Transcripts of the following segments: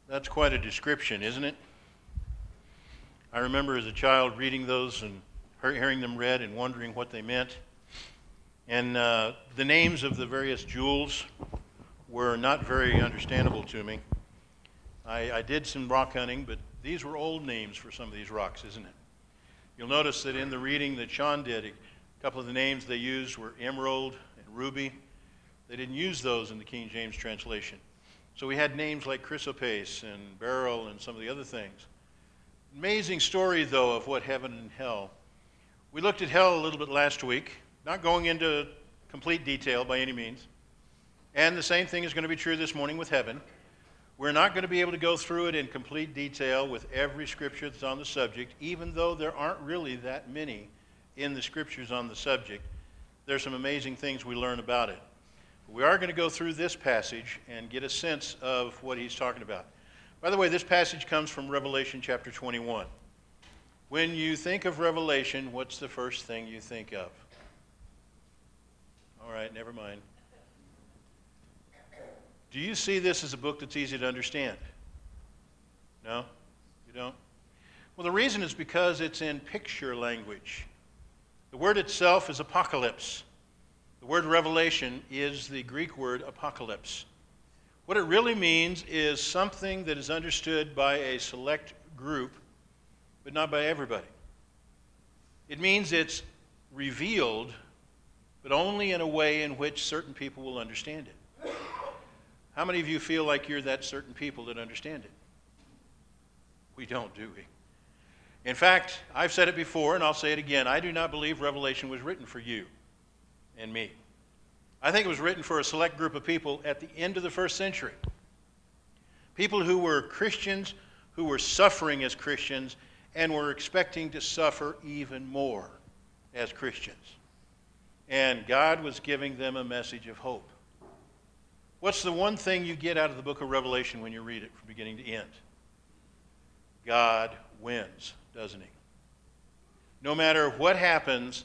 That's quite a description, isn't it? I remember as a child reading those and hearing them read and wondering what they meant. And the names of the various jewels were not very understandable to me. I did some rock hunting, but these were old names for some of these rocks, isn't it? You'll notice that in the reading that Sean did, a couple of the names they used were emerald and ruby. They didn't use those in the King James translation. So we had names like chrysoprase and beryl and some of the other things. Amazing story, though, of what heaven and hell. We looked at hell a little bit last week, not going into complete detail by any means. And the same thing is going to be true this morning with heaven. We're not going to be able to go through it in complete detail with every scripture that's on the subject, even though there aren't really that many in the scriptures on the subject. There's some amazing things we learn about it. We are going to go through this passage and get a sense of what he's talking about. By the way, this passage comes from Revelation chapter 21. When you think of Revelation, what's the first thing you think of? All right, never mind. Do you see this as a book that's easy to understand? No? You don't? Well, the reason is because it's in picture language. The word itself is apocalypse. The word revelation is the Greek word apocalypse. What it really means is something that is understood by a select group, but not by everybody. It means it's revealed, but only in a way in which certain people will understand it. How many of you feel like you're that certain people that understand it? We don't, do we? In fact, I've said it before, and I'll say it again. I do not believe Revelation was written for you and me. I think it was written for a select group of people at the end of the first century. People who were Christians, who were suffering as Christians, and were expecting to suffer even more as Christians. And God was giving them a message of hope. What's the one thing you get out of the book of Revelation when you read it from beginning to end? God wins, doesn't he? No matter what happens,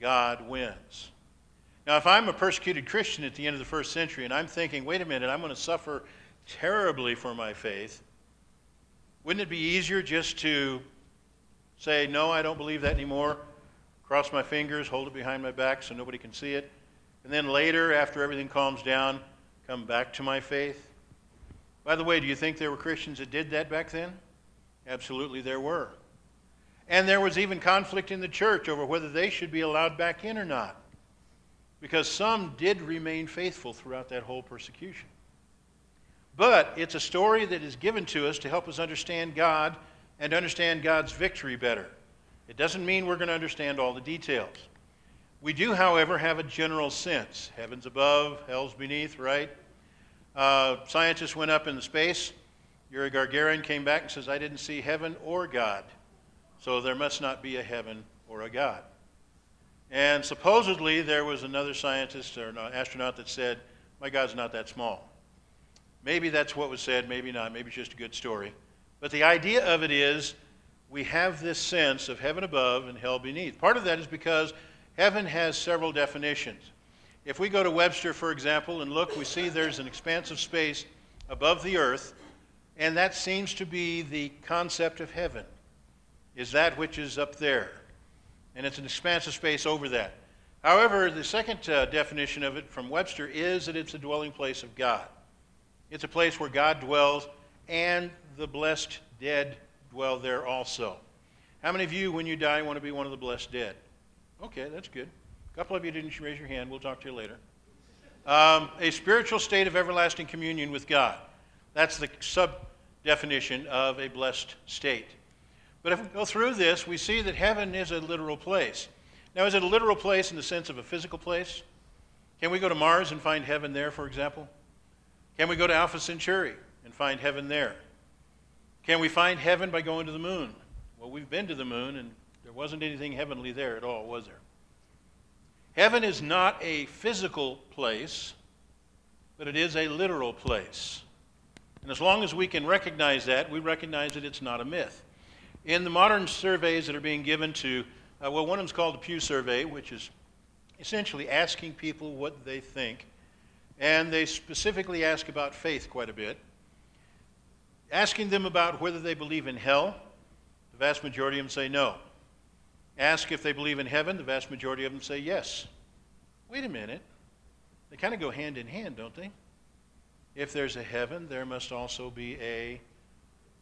God wins. Now, if I'm a persecuted Christian at the end of the first century and I'm thinking, wait a minute, I'm going to suffer terribly for my faith, wouldn't it be easier just to say, no, I don't believe that anymore, cross my fingers, hold it behind my back so nobody can see it, and then later, after everything calms down, come back to my faith? By the way, do you think there were Christians that did that back then? Absolutely there were. And there was even conflict in the church over whether they should be allowed back in or not, because some did remain faithful throughout that whole persecution. But it's a story that is given to us to help us understand God and understand God's victory better. It doesn't mean we're going to understand all the details. We do, however, have a general sense. Heaven's above, hell's beneath, right? Scientists went up into space. Yuri Gagarin came back and says, I didn't see heaven or God. So there must not be a heaven or a God. And supposedly there was another scientist or an astronaut that said, my God's not that small. Maybe that's what was said, maybe not, maybe it's just a good story. But the idea of it is we have this sense of heaven above and hell beneath. Part of that is because heaven has several definitions. If we go to Webster, for example, and look, we see there's an expanse of space above the earth, and that seems to be the concept of heaven, is that which is up there. And it's an expanse of space over that. However, the second definition of it from Webster is that it's a dwelling place of God. It's a place where God dwells, and the blessed dead dwell there also. How many of you, when you die, want to be one of the blessed dead? Okay, that's good. A couple of you didn't raise your hand. We'll talk to you later. A spiritual state of everlasting communion with God. That's the sub-definition of a blessed state. But if we go through this, we see that heaven is a literal place. Now, is it a literal place in the sense of a physical place? Can we go to Mars and find heaven there, for example? Can we go to Alpha Centauri and find heaven there? Can we find heaven by going to the moon? Well, we've been to the moon, and there wasn't anything heavenly there at all, was there? Heaven is not a physical place, but it is a literal place. And as long as we can recognize that, we recognize that it's not a myth. In the modern surveys that are being given to, one of them is called the Pew Survey, which is essentially asking people what they think. And they specifically ask about faith quite a bit. Asking them about whether they believe in hell, the vast majority of them say no. Ask if they believe in heaven, the vast majority of them say yes. Wait a minute. They kind of go hand in hand, don't they? If there's a heaven, there must also be a...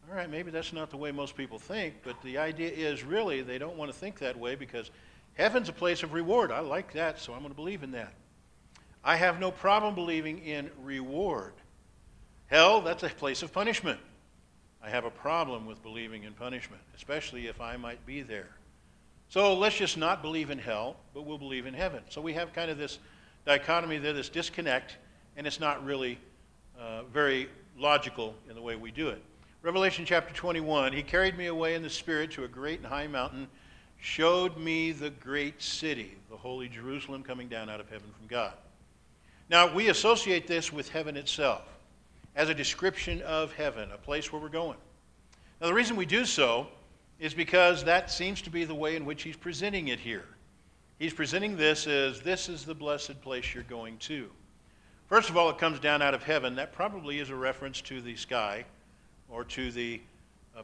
All right, maybe that's not the way most people think, but the idea is really they don't want to think that way because heaven's a place of reward. I like that, so I'm going to believe in that. I have no problem believing in reward. Hell, that's a place of punishment. I have a problem with believing in punishment, especially if I might be there. So let's just not believe in hell, but we'll believe in heaven. So we have kind of this dichotomy there, this disconnect, and it's not really very logical in the way we do it. Revelation chapter 21, he carried me away in the Spirit to a great and high mountain, showed me the great city, the holy Jerusalem coming down out of heaven from God. Now, we associate this with heaven itself as a description of heaven, a place where we're going. Now, the reason we do so is because that seems to be the way in which he's presenting it here. He's presenting this as this is the blessed place you're going to. First of all, it comes down out of heaven. That probably is a reference to the sky or to the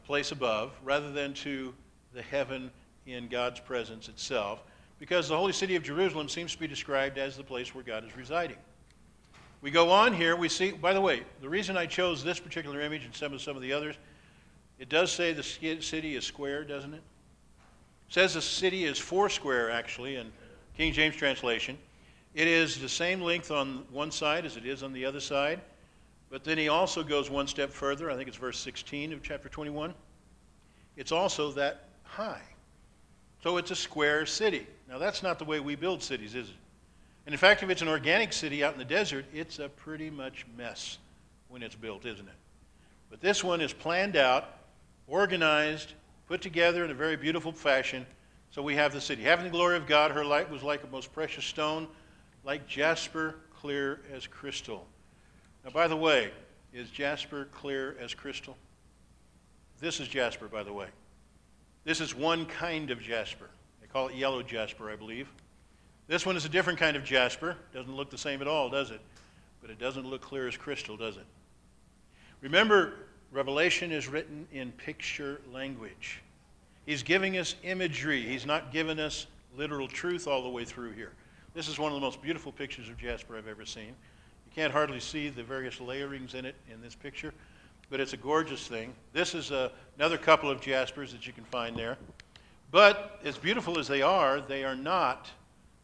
place above rather than to the heaven in God's presence itself, because the holy city of Jerusalem seems to be described as the place where God is residing. We go on here, we see, by the way, the reason I chose this particular image and some of the others, it does say the city is square, doesn't it? It says the city is foursquare, actually, in King James translation. It is the same length on one side as it is on the other side, but then he also goes one step further. I think it's verse 16 of chapter 21. It's also that high. So it's a square city. Now, that's not the way we build cities, is it? And in fact, if it's an organic city out in the desert, it's a pretty much mess when it's built, isn't it? But this one is planned out, organized, put together in a very beautiful fashion. So we have the city. Having the glory of God, her light was like a most precious stone, like jasper, clear as crystal. Now, by the way, is jasper clear as crystal? This is jasper, by the way. This is one kind of jasper. They call it yellow jasper, I believe. This one is a different kind of jasper. Doesn't look the same at all, does it? But it doesn't look clear as crystal, does it? Remember, Revelation is written in picture language. He's giving us imagery. He's not giving us literal truth all the way through here. This is one of the most beautiful pictures of jasper I've ever seen. You can't hardly see the various layerings in it in this picture, but it's a gorgeous thing. This is another couple of jaspers that you can find there. But as beautiful as they are not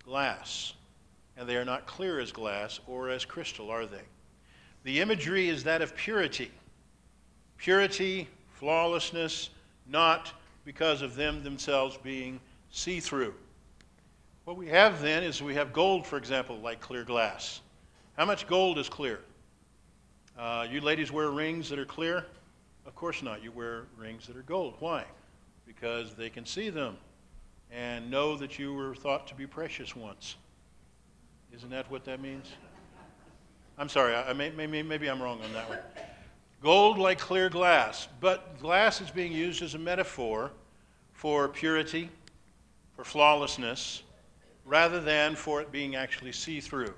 glass, and they are not clear as glass or as crystal, are they? The imagery is that of purity. Purity, flawlessness, not because of them themselves being see-through. What we have then is we have gold, for example, like clear glass. How much gold is clear? You ladies wear rings that are clear? Of course not. You wear rings that are gold. Why? Because they can see them and know that you were thought to be precious once. Isn't that what that means? I'm sorry, maybe I'm wrong on that one. Gold like clear glass, but glass is being used as a metaphor for purity, for flawlessness, rather than for it being actually see-through.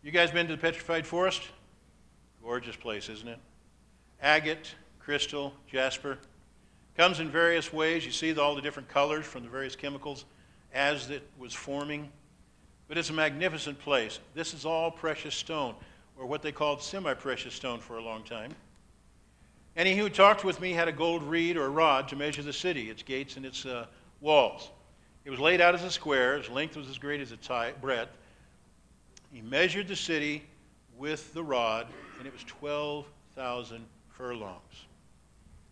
You guys been to the Petrified Forest? Gorgeous place, isn't it? Agate, crystal, jasper. Comes in various ways. You see all the different colors from the various chemicals as it was forming. But it's a magnificent place. This is all precious stone, or what they called semi-precious stone for a long time. And he who talked with me had a gold reed or rod to measure the city, its gates and its walls. It was laid out as a square. Its length was as great as its breadth. He measured the city with the rod, and it was 12,000 furlongs.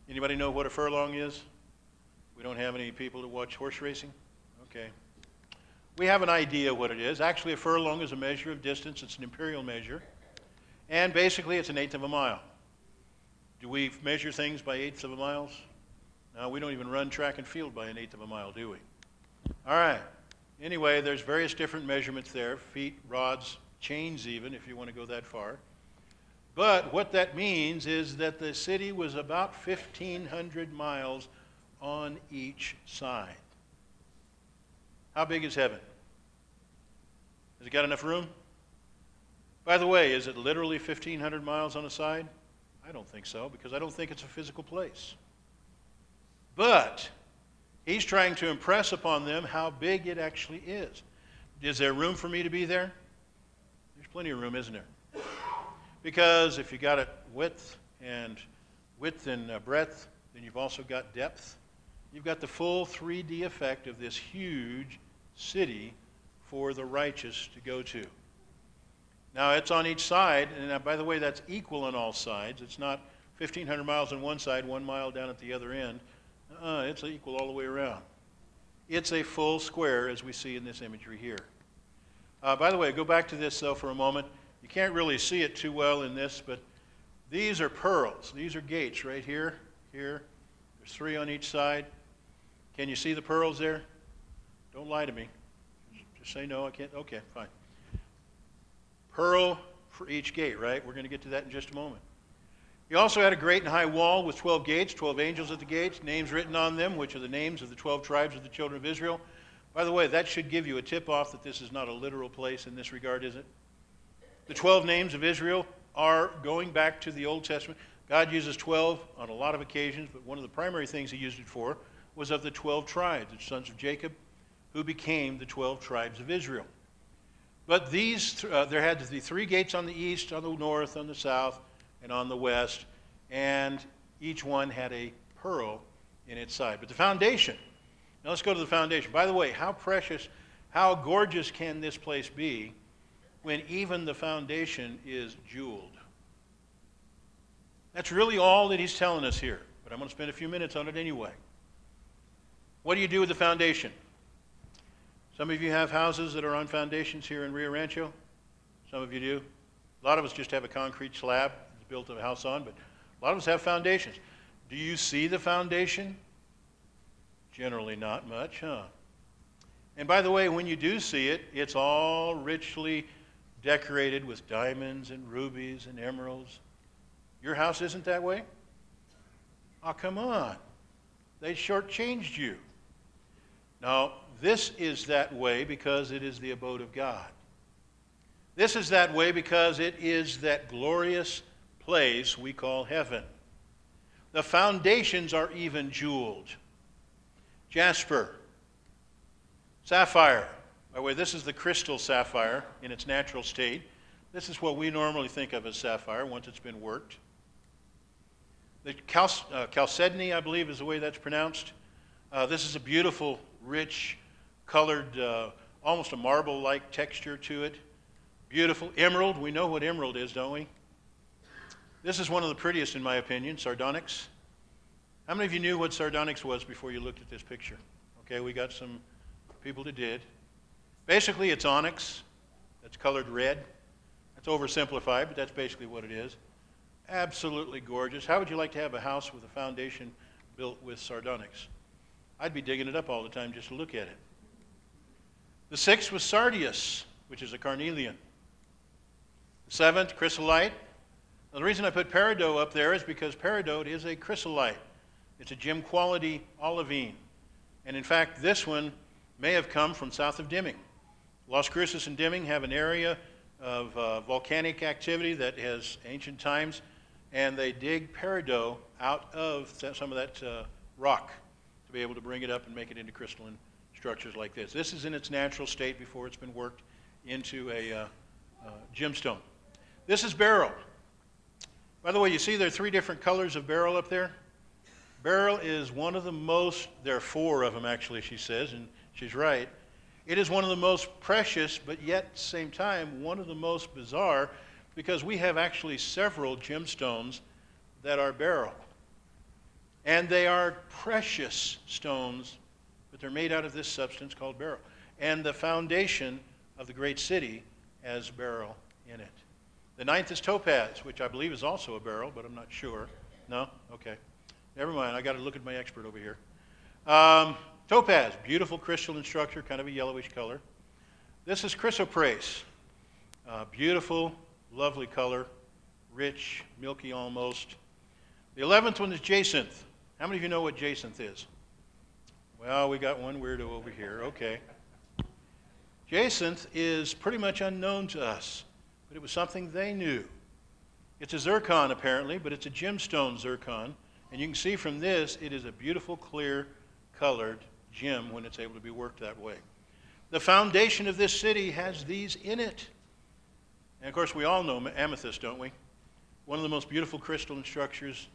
Anybody know what a furlong is? We don't have any people that watch horse racing? Okay. We have an idea what it is. Actually, a furlong is a measure of distance. It's an imperial measure. And basically, it's an eighth of a mile. Do we measure things by eighths of a mile? No, we don't even run track and field by an eighth of a mile, do we? All right. Anyway, there's various different measurements there, feet, rods, chains even, if you want to go that far. But what that means is that the city was about 1,500 miles on each side. How big is heaven? Has it got enough room? By the way, is it literally 1,500 miles on a side? I don't think so, because I don't think it's a physical place. But he's trying to impress upon them how big it actually is. Is there room for me to be there? There's plenty of room, isn't there? Because if you got it width and breadth, then you've also got depth. You've got the full 3D effect of this huge city for the righteous to go to. Now, it's on each side, and by the way, that's equal on all sides. It's not 1,500 miles on one side, 1 mile down at the other end. It's equal all the way around. It's a full square, as we see in this imagery here. By the way, go back to this, though, for a moment. You can't really see it too well in this, but these are pearls. These are gates right here, here. There's 3 on each side. Can you see the pearls there? Don't lie to me. Just say no, I can't. Okay, fine. Pearl for each gate, right? We're going to get to that in just a moment. He also had a great and high wall with 12 gates, 12 angels at the gates, names written on them, which are the names of the 12 tribes of the children of Israel. By the way, that should give you a tip-off that this is not a literal place in this regard, is it? The 12 names of Israel are going back to the Old Testament. God uses 12 on a lot of occasions, but one of the primary things he used it for was of the 12 tribes, the sons of Jacob, who became the 12 tribes of Israel. But these, there had to be 3 gates on the east, on the north, on the south, and on the west, and each one had a pearl in its side. But the foundation, now let's go to the foundation. By the way, how precious, how gorgeous can this place be when even the foundation is jeweled? That's really all that he's telling us here, but I'm going to spend a few minutes on it anyway. What do you do with the foundation? Some of you have houses that are on foundations here in Rio Rancho. Some of you do. A lot of us just have a concrete slab that's built a house on, but a lot of us have foundations. Do you see the foundation? Generally not much, huh? And by the way, when you do see it, it's all richly decorated with diamonds and rubies and emeralds. Your house isn't that way? Oh, come on. They shortchanged you. Now, this is that way because it is the abode of God. This is that way because it is that glorious place we call heaven. The foundations are even jeweled. Jasper, sapphire. By the way, this is the crystal sapphire in its natural state. This is what we normally think of as sapphire once it's been worked. The chalcedony, I believe, is the way that's pronounced. This is a beautiful, rich, colored, almost a marble-like texture to it. Beautiful. Emerald, we know what emerald is, don't we? This is one of the prettiest, in my opinion, sardonyx. How many of you knew what sardonyx was before you looked at this picture? Okay, we got some people that did. Basically, it's onyx that's colored red. That's oversimplified, but that's basically what it is. Absolutely gorgeous. How would you like to have a house with a foundation built with sardonyx? I'd be digging it up all the time just to look at it. The 6th was sardius, which is a carnelian. The 7th, chrysolite. Now, the reason I put peridot up there is because peridot is a chrysolite. It's a gem quality olivine. And in fact, this one may have come from south of Deming. Las Cruces and Deming have an area of volcanic activity that has ancient times, and they dig peridot out of some of that rock to be able to bring it up and make it into crystalline structures like this. This is in its natural state before it's been worked into a gemstone. This is beryl. By the way, you see there are 3 different colors of beryl up there? Beryl is one of the most, there are 4 of them actually, she says, and she's right. It is one of the most precious, but yet at the same time, one of the most bizarre, because we have actually several gemstones that are beryl. And they are precious stones, but they're made out of this substance called beryl. And the foundation of the great city has beryl in it. The 9th is topaz, which I believe is also a beryl, but I'm not sure. No? Okay. Never mind. I got to look at my expert over here. Topaz, beautiful crystalline structure, kind of a yellowish color. This is chrysoprase. Beautiful, lovely color, rich, milky almost. The 11th one is jacinth. How many of you know what jacinth is? Well, we got one weirdo over here. Okay. Jacinth is pretty much unknown to us, but it was something they knew. It's a zircon apparently, but it's a gemstone zircon. And you can see from this, it is a beautiful, clear, colored gem when it's able to be worked that way. The foundation of this city has these in it. And of course, we all know amethyst, don't we? One of the most beautiful crystalline structures.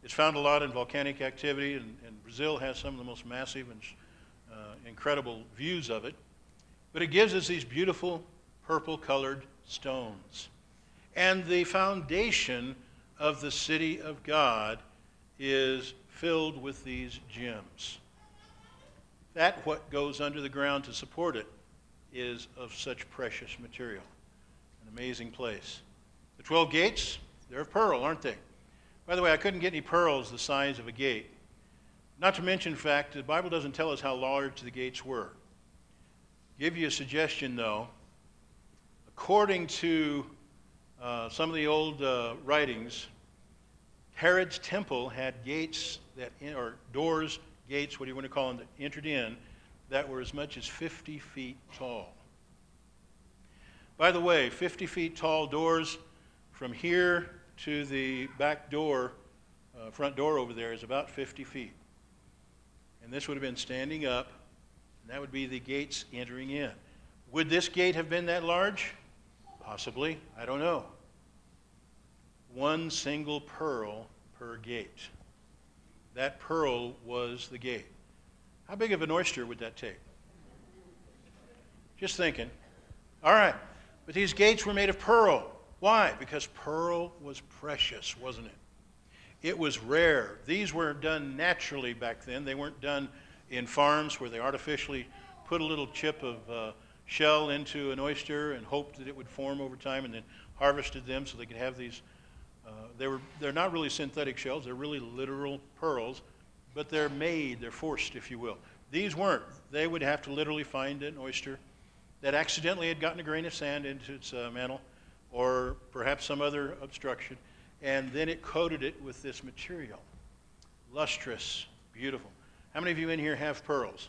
It's found a lot in volcanic activity, and Brazil has some of the most massive and incredible views of it. But it gives us these beautiful purple-colored stones. And the foundation of the city of God is filled with these gems. That what goes under the ground to support it is of such precious material. An amazing place. The 12 gates, they're of pearl, aren't they? By the way, I couldn't get any pearls the size of a gate. Not to mention, in fact, the Bible doesn't tell us how large the gates were. Give you a suggestion, though. According to some of the old writings, Herod's temple had gates or doors, gates, what do you want to call them, that entered in, that were as much as 50 feet tall. By the way, 50 feet tall doors from here to the back door, front door over there is about 50 feet. And this would have been standing up, and that would be the gates entering in. Would this gate have been that large? Possibly. I don't know. One single pearl per gate. That pearl was the gate. How big of an oyster would that take? Just thinking. All right. But these gates were made of pearl. Why? Because pearl was precious, wasn't it? It was rare. These were done naturally back then. They weren't done in farms where they artificially put a little chip of shell into an oyster and hoped that it would form over time, and then harvested them so they could have these. They're not really synthetic shells. They're really literal pearls, but they're made, they're forced, if you will. These weren't. They would have to literally find an oyster that accidentally had gotten a grain of sand into its mantle, or perhaps some other obstruction, and then it coated it with this material. Lustrous, beautiful. How many of you in here have pearls?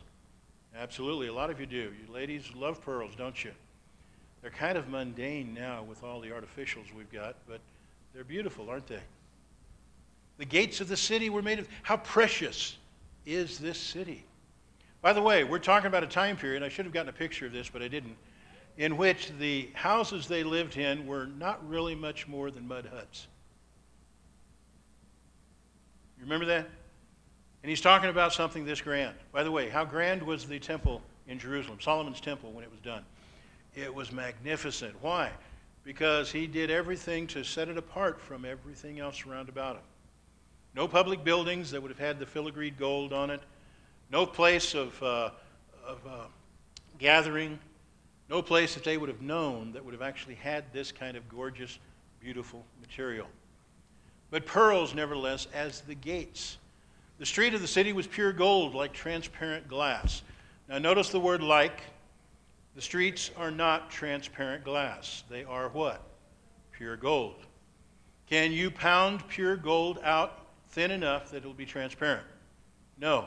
Absolutely, a lot of you do. You ladies love pearls, don't you? They're kind of mundane now with all the artificials we've got, but they're beautiful, aren't they? The gates of the city were made of, how precious is this city? By the way, we're talking about a time period, I should have gotten a picture of this, but I didn't, in which the houses they lived in were not really much more than mud huts. You remember that? And he's talking about something this grand. By the way, how grand was the temple in Jerusalem, Solomon's temple, when it was done? It was magnificent. Why? Because he did everything to set it apart from everything else around about him. No public buildings that would have had the filigreed gold on it. No place of gathering. No place that they would have known that would have actually had this kind of gorgeous, beautiful material. But pearls, nevertheless, as the gates. The street of the city was pure gold, like transparent glass. Now notice the word like. The streets are not transparent glass. They are what? Pure gold. Can you pound pure gold out thin enough that it'll be transparent? No.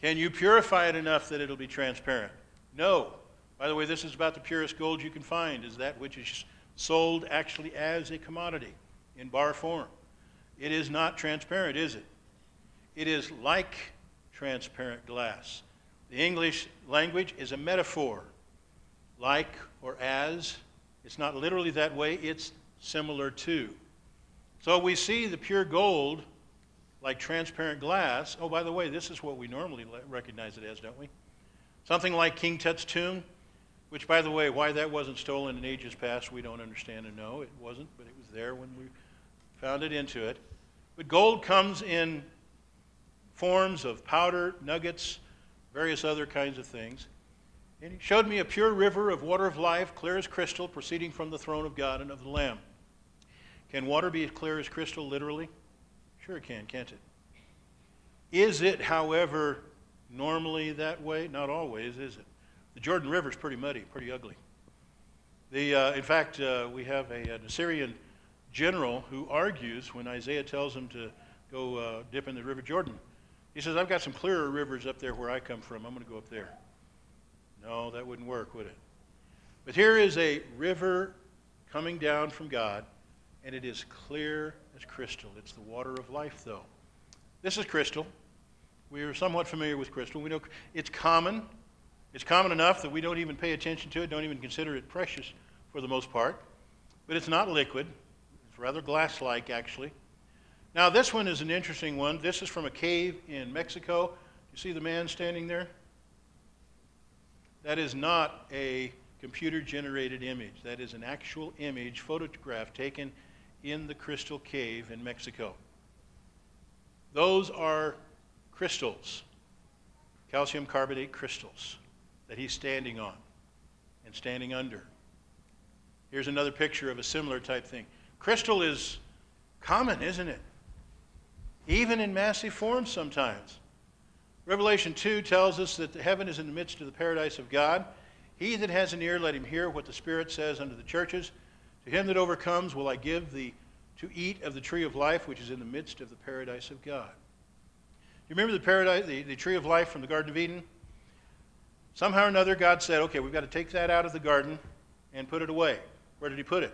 Can you purify it enough that it'll be transparent? No. By the way, this is about the purest gold you can find, is that which is sold actually as a commodity in bar form. It is not transparent, is it? It is like transparent glass. The English language is a metaphor. Like or as. It's not literally that way. It's similar to. So we see the pure gold like transparent glass. Oh, by the way, this is what we normally recognize it as, don't we? Something like King Tut's tomb, which, by the way, why that wasn't stolen in ages past, we don't understand and know. It wasn't, but it was there when we found it into it. But gold comes in forms of powder, nuggets, various other kinds of things. And he showed me a pure river of water of life, clear as crystal, proceeding from the throne of God and of the Lamb. Can water be as clear as crystal, literally? Sure it can, can't it? Is it, however, normally that way? Not always, is it? The Jordan River is pretty muddy, pretty ugly. In fact, we have an Assyrian general who argues when Isaiah tells him to go dip in the River Jordan. He says, I've got some clearer rivers up there where I come from. I'm going to go up there. No, that wouldn't work, would it? But here is a river coming down from God, and it is clear as crystal. It's the water of life, though. This is crystal. We are somewhat familiar with crystal. We know it's common. It's common enough that we don't even pay attention to it, don't even consider it precious for the most part. But it's not liquid. It's rather glass-like, actually. Now, this one is an interesting one. This is from a cave in Mexico. You see the man standing there? That is not a computer-generated image. That is an actual image, photograph taken in the crystal cave in Mexico. Those are crystals, calcium carbonate crystals, that he's standing on and standing under. Here's another picture of a similar type thing. Crystal is common, isn't it? Even in massive forms sometimes. Revelation 2 tells us that heaven is in the midst of the paradise of God. He that has an ear, let him hear what the Spirit says unto the churches. To him that overcomes will I give to eat of the tree of life, which is in the midst of the paradise of God. You remember the tree of life from the Garden of Eden? Somehow or another, God said, okay, we've got to take that out of the garden and put it away. Where did he put it?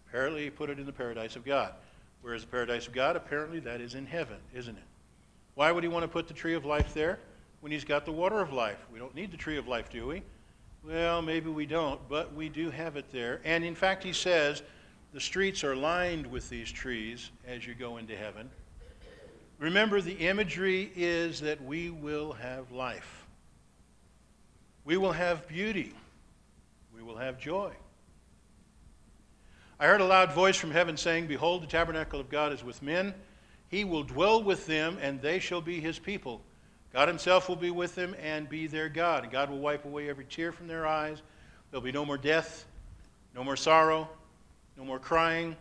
Apparently, he put it in the paradise of God. Where is the paradise of God? Apparently, that is in heaven, isn't it? Why would he want to put the tree of life there when he's got the water of life? We don't need the tree of life, do we? Well, maybe we don't, but we do have it there. And in fact, he says the streets are lined with these trees as you go into heaven. Remember, the imagery is that we will have life. We will have beauty. We will have joy. I heard a loud voice from heaven saying, behold, the tabernacle of God is with men. He will dwell with them, and they shall be his people. God himself will be with them and be their God. And God will wipe away every tear from their eyes. There'll be no more death, no more sorrow, no more crying.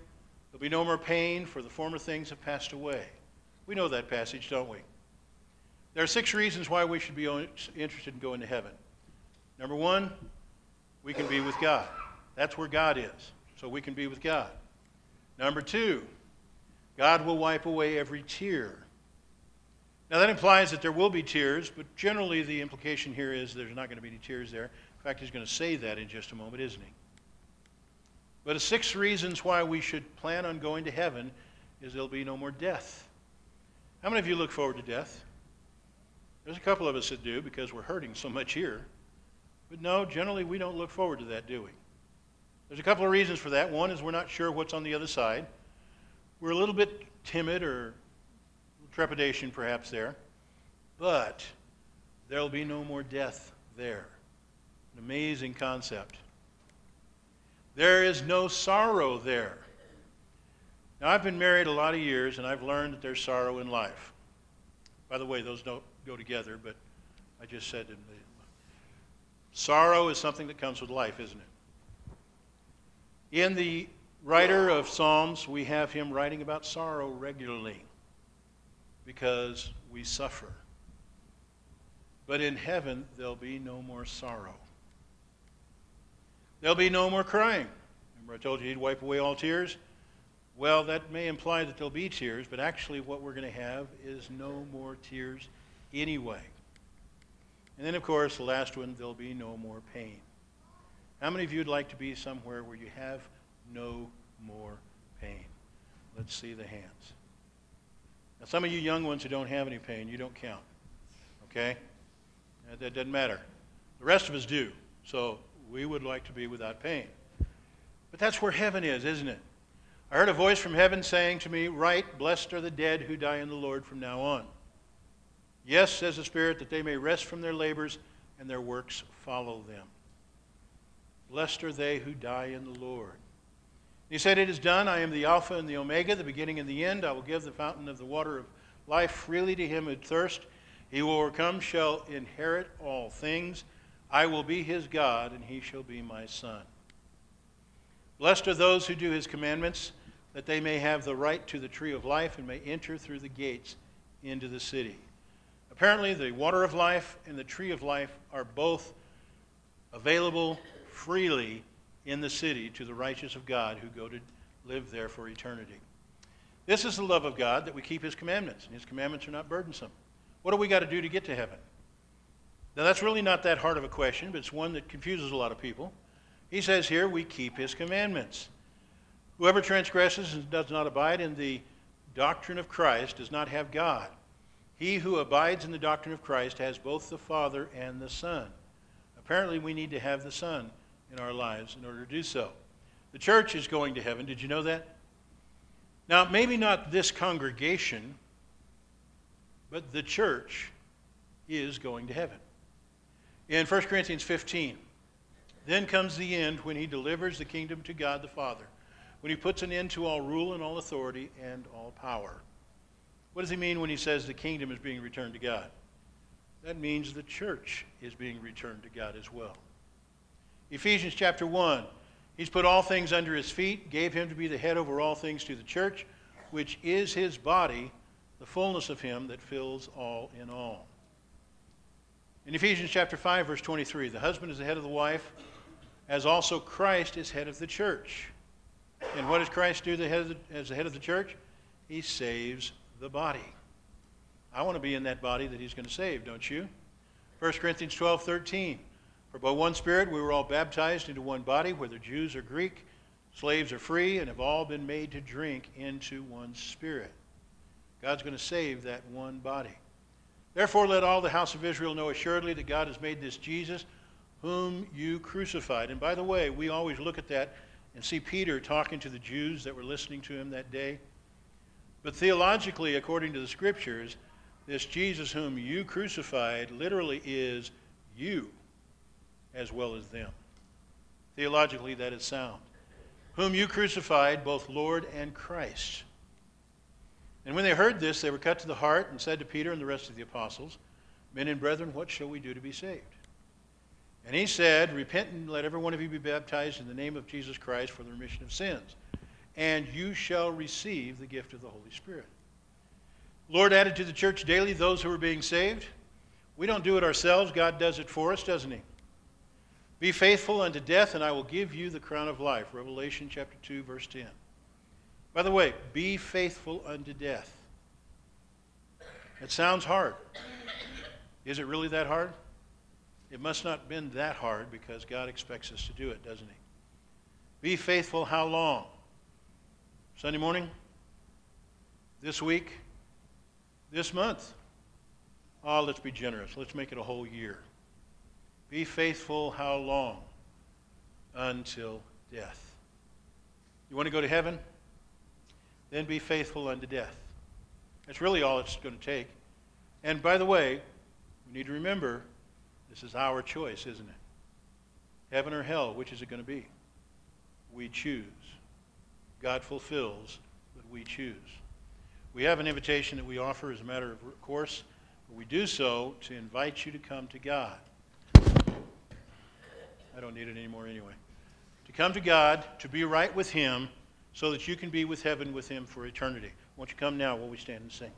There'll be no more pain, for the former things have passed away. We know that passage, don't we? There are 6 reasons why we should be interested in going to heaven. Number 1, we can be with God. That's where God is, so we can be with God. Number 2, God will wipe away every tear. Now that implies that there will be tears, but generally the implication here is there's not going to be any tears there. In fact, he's going to say that in just a moment, isn't he? But the 6 reasons why we should plan on going to heaven is there'll be no more death. How many of you look forward to death? There's a couple of us that do because we're hurting so much here. But no, generally we don't look forward to that, do we? There's a couple of reasons for that. One is we're not sure what's on the other side. We're a little bit timid or trepidation perhaps there. But there'll be no more death there. An amazing concept. There is no sorrow there. Now, I've been married a lot of years, and I've learned that there's sorrow in life. By the way, those don't go together, but I just said it. Sorrow is something that comes with life, isn't it? In the writer of Psalms, we have him writing about sorrow regularly because we suffer. But in heaven, there'll be no more sorrow. There'll be no more crying. Remember I told you he'd wipe away all tears? Well, that may imply that there'll be tears, but actually what we're going to have is no more tears anyway. And then, of course, the last one, there'll be no more pain. How many of you would like to be somewhere where you have no more pain? Let's see the hands. Now, some of you young ones who don't have any pain, you don't count. Okay? That doesn't matter. The rest of us do. So we would like to be without pain. But that's where heaven is, isn't it? I heard a voice from heaven saying to me, write, blessed are the dead who die in the Lord from now on. Yes, says the Spirit, that they may rest from their labors and their works follow them. Blessed are they who die in the Lord. He said, it is done. I am the Alpha and the Omega, the beginning and the end. I will give the fountain of the water of life freely to him who thirsts. He who overcomes shall inherit all things. I will be his God, and he shall be my son. Blessed are those who do his commandments, that they may have the right to the tree of life and may enter through the gates into the city. Apparently, the water of life and the tree of life are both available freely in the city to the righteous of God who go to live there for eternity. This is the love of God, that we keep his commandments, and his commandments are not burdensome. What do we got to do to get to heaven? Now, that's really not that hard of a question, but it's one that confuses a lot of people. He says here, we keep his commandments. Whoever transgresses and does not abide in the doctrine of Christ does not have God. He who abides in the doctrine of Christ has both the Father and the Son. Apparently, we need to have the Son in our lives in order to do so. The church is going to heaven. Did you know that? Now, maybe not this congregation, but the church is going to heaven. In 1 Corinthians 15, then comes the end when he delivers the kingdom to God the Father, when he puts an end to all rule and all authority and all power. What does he mean when he says the kingdom is being returned to God? That means the church is being returned to God as well. Ephesians chapter 1, he's put all things under his feet, gave him to be the head over all things to the church, which is his body, the fullness of him that fills all in all. In Ephesians chapter 5, verse 23, the husband is the head of the wife, as also Christ is head of the church. And what does Christ do as the head of the church? He saves the body. I want to be in that body that he's going to save, don't you? 1 Corinthians 12:13. For by one Spirit we were all baptized into one body, whether Jews or Greek, slaves or free, and have all been made to drink into one Spirit. God's going to save that one body. Therefore let all the house of Israel know assuredly that God has made this Jesus, whom you crucified. And by the way, we always look at that and see Peter talking to the Jews that were listening to him that day. But theologically, according to the Scriptures, this Jesus whom you crucified literally is you as well as them. Theologically, that is sound. Whom you crucified, both Lord and Christ. And when they heard this, they were cut to the heart and said to Peter and the rest of the apostles, Men and brethren, what shall we do to be saved? And he said, Repent and let every one of you be baptized in the name of Jesus Christ for the remission of sins, and you shall receive the gift of the Holy Spirit. The Lord added to the church daily those who were being saved. We don't do it ourselves. God does it for us, doesn't he? Be faithful unto death, and I will give you the crown of life. Revelation chapter 2, verse 10. By the way, be faithful unto death. It sounds hard. Is it really that hard? It must not have been that hard because God expects us to do it, doesn't he? Be faithful how long? Sunday morning? This week? This month? Oh, let's be generous. Let's make it a whole year. Be faithful how long? Until death. You want to go to heaven? Then be faithful unto death. That's really all it's going to take. And by the way, we need to remember, this is our choice, isn't it? Heaven or hell, which is it going to be? We choose. God fulfills, but we choose. We have an invitation that we offer as a matter of course, but we do so to invite you to come to God. I don't need it anymore anyway. To come to God, to be right with him, so that you can be with heaven with him for eternity. Won't you come now while we stand and sing?